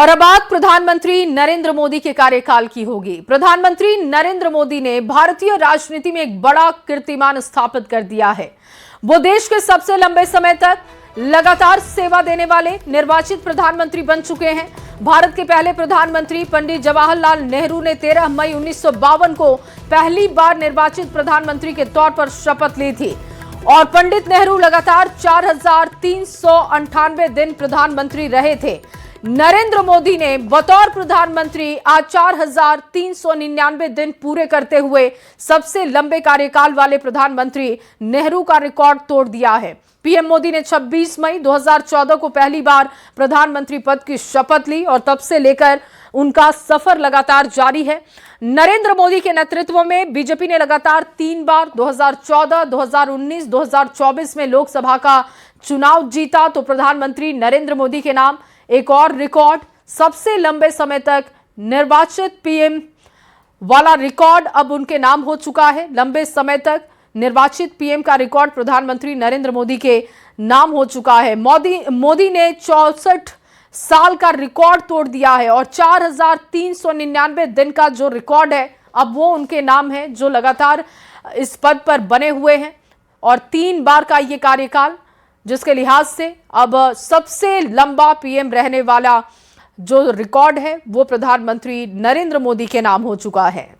और अब बात प्रधानमंत्री नरेंद्र मोदी के कार्यकाल की होगी। प्रधानमंत्री नरेंद्र मोदी ने भारतीय राजनीति में एक बड़ा कीर्तिमान स्थापित कर दिया है। वो देश के सबसे लंबे समय तक लगातार सेवा देने वाले निर्वाचित प्रधानमंत्री बन चुके हैं। भारत के पहले प्रधानमंत्री पंडित जवाहरलाल नेहरू ने 13 मई 1952 को पहली बार निर्वाचित प्रधानमंत्री के तौर पर शपथ ली थी और पंडित नेहरू लगातार 4,398 दिन प्रधानमंत्री रहे थे। नरेंद्र मोदी ने बतौर प्रधानमंत्री आज 4,399 दिन पूरे करते हुए सबसे लंबे कार्यकाल वाले प्रधानमंत्री नेहरू का रिकॉर्ड तोड़ दिया है। पीएम मोदी ने 26 मई 2014 को पहली बार प्रधानमंत्री पद की शपथ ली और तब से लेकर उनका सफर लगातार जारी है। नरेंद्र मोदी के नेतृत्व में बीजेपी ने लगातार 3 बार 2014, 2019, 2024 में लोकसभा का चुनाव जीता। तो प्रधानमंत्री नरेंद्र मोदी के नाम एक और रिकॉर्ड, सबसे लंबे समय तक निर्वाचित पीएम वाला रिकॉर्ड अब उनके नाम हो चुका है। लंबे समय तक निर्वाचित पीएम का रिकॉर्ड प्रधानमंत्री नरेंद्र मोदी के नाम हो चुका है। मोदी ने 64 साल का रिकॉर्ड तोड़ दिया है और 4,399 दिन का जो रिकॉर्ड है अब वो उनके नाम है, जो लगातार इस पद पर बने हुए हैं और 3 बार का ये कार्यकाल, जिसके लिहाज से अब सबसे लंबा पीएम रहने वाला जो रिकॉर्ड है वो प्रधानमंत्री नरेंद्र मोदी के नाम हो चुका है।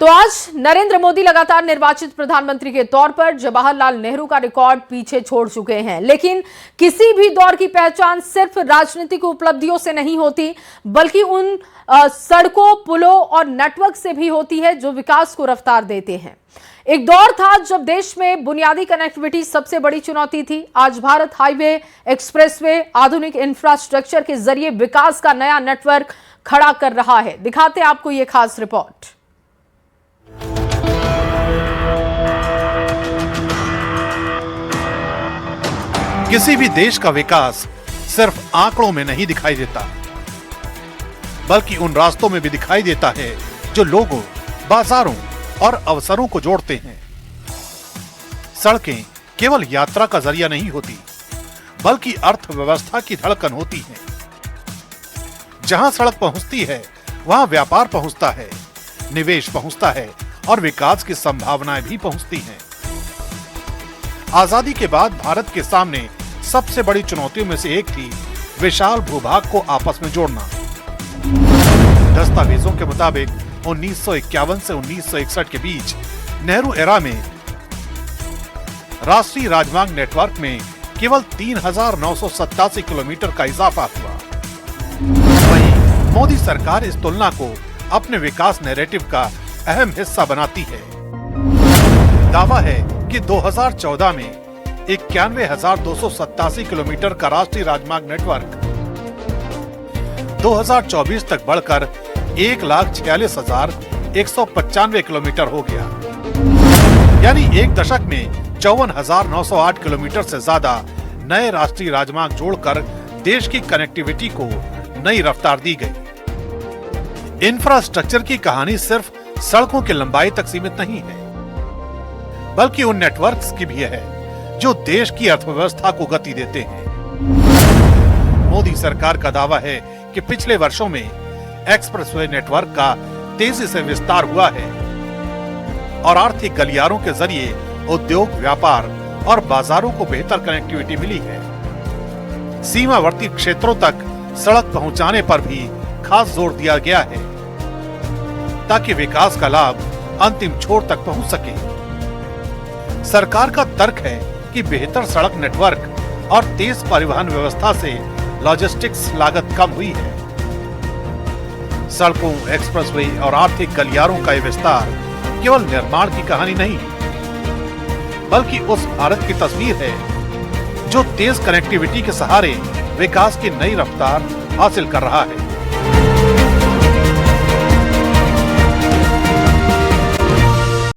तो आज नरेंद्र मोदी लगातार निर्वाचित प्रधानमंत्री के तौर पर जवाहरलाल नेहरू का रिकॉर्ड पीछे छोड़ चुके हैं। लेकिन किसी भी दौर की पहचान सिर्फ राजनीतिक उपलब्धियों से नहीं होती, बल्कि उन सड़कों, पुलों और नेटवर्क से भी होती है जो विकास को रफ्तार देते हैं। एक दौर था जब देश में बुनियादी कनेक्टिविटी सबसे बड़ी चुनौती थी। आज भारत हाईवे, एक्सप्रेसवे, आधुनिक इंफ्रास्ट्रक्चर के जरिए विकास का नया नेटवर्क खड़ा कर रहा है। दिखाते हैं आपको यह खास रिपोर्ट। किसी भी देश का विकास सिर्फ आंकड़ों में नहीं दिखाई देता, बल्कि उन रास्तों में भी दिखाई देता है जो लोगों, बाजारों और अवसरों को जोड़ते हैं। सड़कें केवल यात्रा का जरिया नहीं होती, बल्कि अर्थव्यवस्था की धड़कन होती हैं। जहां सड़क पहुंचती है, वहां व्यापार पहुंचता है, निवेश पहुंचता है और विकास की संभावनाएं भी पहुंचती हैं। आजादी के बाद भारत के सामने सबसे बड़ी चुनौतियों में से एक थी विशाल भूभाग को आपस में जोड़ना। दस्तावेजों के मुताबिक 1951 से 1961 के बीच नेहरू एरा में राष्ट्रीय राजमार्ग नेटवर्क में केवल 3,987 किलोमीटर का इजाफा हुआ। वहीं मोदी सरकार इस तुलना को अपने विकास नैरेटिव का अहम हिस्सा बनाती है। दावा है कि 2014 में 91,287 किलोमीटर का राष्ट्रीय राजमार्ग नेटवर्क 2024 तक बढ़कर 1,46,195 किलोमीटर हो गया। यानी एक दशक में 54,908 किलोमीटर से ज्यादा नए राष्ट्रीय राजमार्ग जोड़कर देश की कनेक्टिविटी को नई रफ्तार दी गई। इंफ्रास्ट्रक्चर की कहानी सिर्फ सड़कों की लंबाई तक सीमित नहीं है, बल्कि उन नेटवर्क्स की भी है जो देश की अर्थव्यवस्था को गति देते हैं। मोदी सरकार का दावा है कि पिछले वर्षों में एक्सप्रेसवे नेटवर्क का तेजी से विस्तार हुआ है और आर्थिक गलियारों के जरिए उद्योग, व्यापार और बाजारों को बेहतर कनेक्टिविटी मिली है। सीमावर्ती क्षेत्रों तक सड़क पहुंचाने पर भी खास जोर दिया गया है ताकि विकास का लाभ अंतिम छोर तक पहुंच सके। सरकार का तर्क है कि बेहतर सड़क नेटवर्क और तेज परिवहन व्यवस्था से लॉजिस्टिक्स लागत कम हुई है। सड़कों, एक्सप्रेसवे और आर्थिक गलियारों का विस्तार केवल निर्माण की कहानी नहीं, बल्कि उस भारत की तस्वीर है जो तेज कनेक्टिविटी के सहारे विकास की नई रफ्तार हासिल कर रहा है।